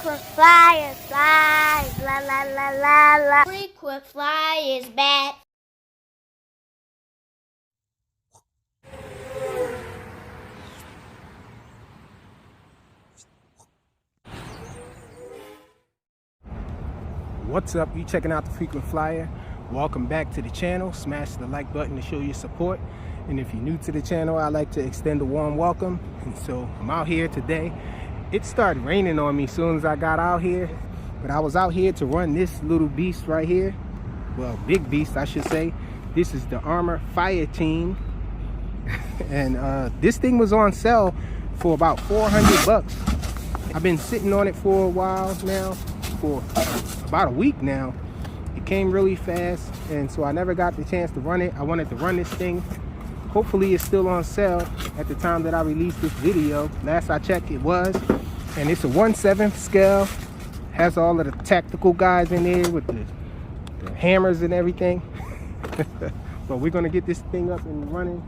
Frequent flyer, flies, la la la la la. Frequent flyer is back. What's up? You checking out the Frequent Flyer? Welcome back to the channel. Smash the like button to show your support. And if you're new to the channel, I'd like to extend a warm welcome. And so I'm out here today. It started raining on me as soon as I got out here, but I was out here to run this little beast right here. Well, big beast, I should say. This is the Arrma FireTeam. And this thing was on sale for about 400 bucks. I've been sitting on it for a while now, for about a week now. It came really fast, and so I never got the chance to run it. I wanted to run this thing. Hopefully it's still on sale at the time that I released this video. Last I checked, it was. And it's a 1/7 scale. Has all of the tactical guys in there with the hammers and everything. But we're gonna get this thing up and running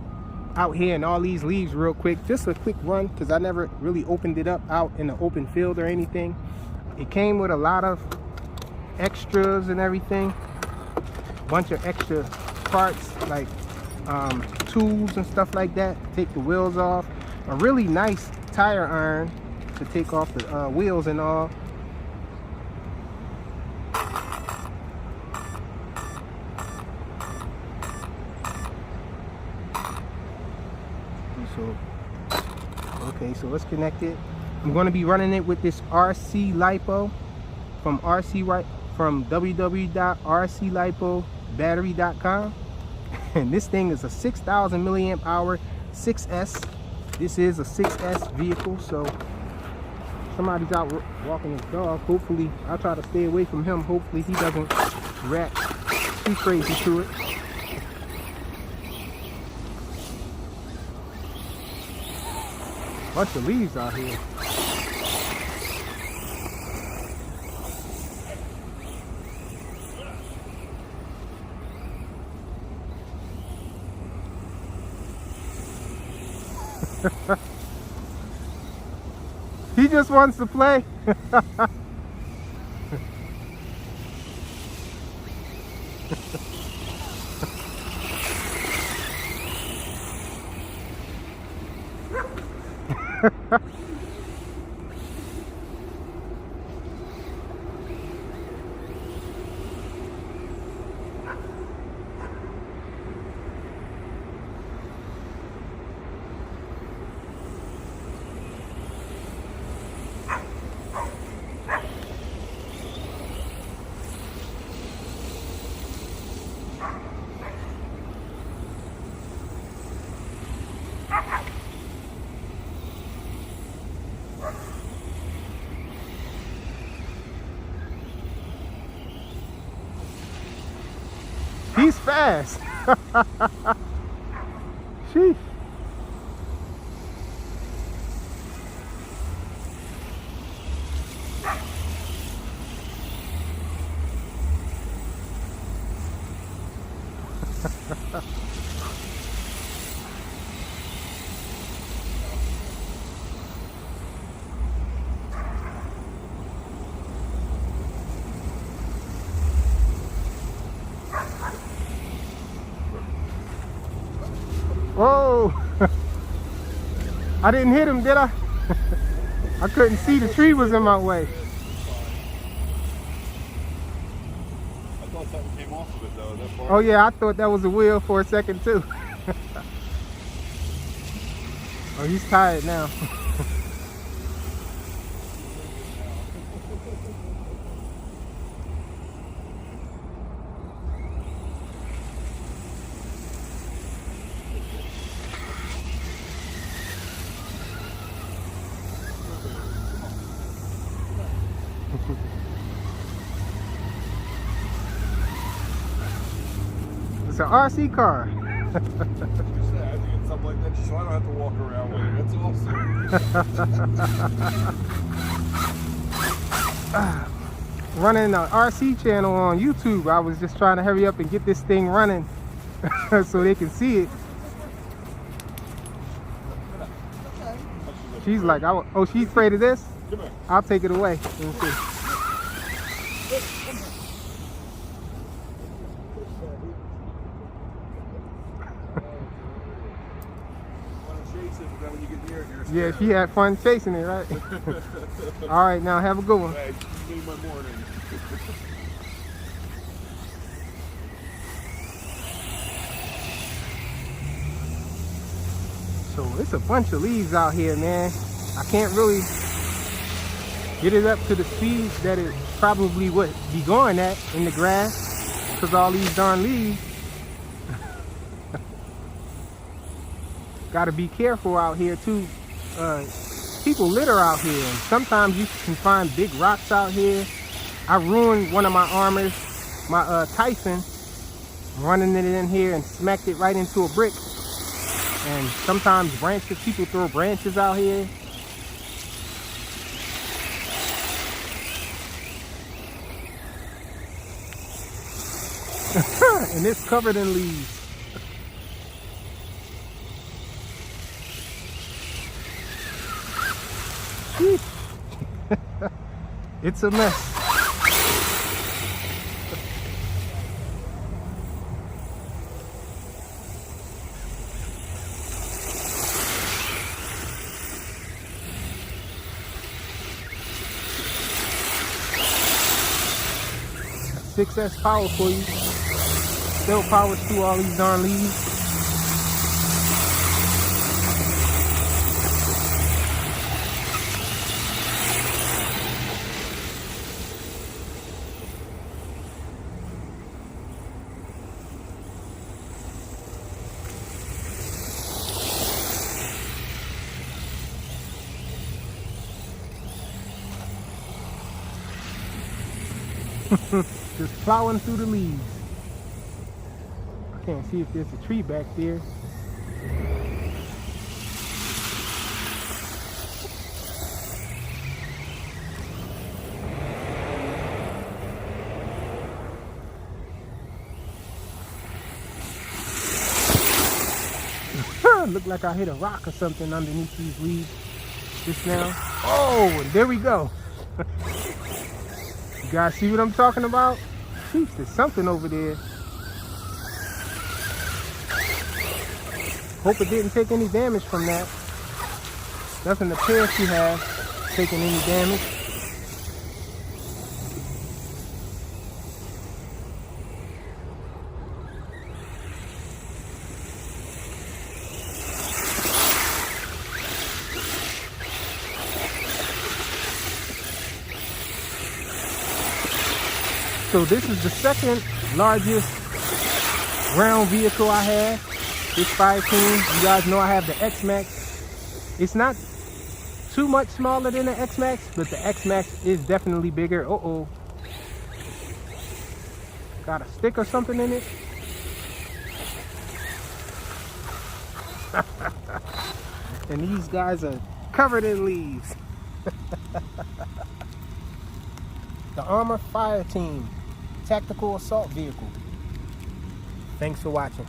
out here in all these leaves real quick. Just a quick run, because I never really opened it up out in the open field or anything. It came with a lot of extras and everything. A bunch of extra parts like tools and stuff like that. Take the wheels off. A really nice tire iron to take off the wheels and all. So let's connect it. I'm going to be running it with this RC lipo from www.rclipobattery.com. And this thing is a 6,000 milliamp hour 6S. This is a 6S vehicle, so somebody's out walking his dog. Hopefully, I'll try to stay away from him. Hopefully he doesn't react too crazy to it. Bunch of leaves out here. He just wants to play. He's fast. Sheesh. Whoa! I didn't hit him, did I? I couldn't see, the tree was in my way. I thought something came off of it though. That part. Oh yeah, I thought that was a wheel for a second too. Oh, he's tired now. It's an RC car. I had to get something like that just so I don't have to walk around with it. That's awesome. Running an RC channel on YouTube. I was just trying to hurry up and get this thing running so they can see it. She's like, oh, she's afraid of this? Come here. I'll take it away. Let me see. Yeah, she had fun chasing it, right? All right, now have a good one. Hey, you made my morning. So it's a bunch of leaves out here, man. I can't really get it up to the speed that it probably would be going at in the grass because all these darn leaves. Got to be careful out here too. People litter out here, and sometimes you can find big rocks out here. I ruined one of my Arrmas, my Tyson, running it in here and smacked it right into a brick. And sometimes people throw branches out here. And it's covered in leaves. It's a mess. Six power for you. Still powers through all these darn leaves. Just plowing through the leaves. I can't see if there's a tree back there. Looked like I hit a rock or something underneath these leaves just now. Oh, and there we go. You guys see what I'm talking about? Jeez, there's something over there. Hope it didn't take any damage from that. Doesn't appear to have taken any damage. So this is the second largest ground vehicle I have. This FireTeam. You guys know I have the X-Max. It's not too much smaller than the X-Max, but the X-Max is definitely bigger. Uh-oh. Got a stick or something in it? And these guys are covered in leaves. The Arrma FireTeam Tactical Assault Vehicle. Thanks for watching.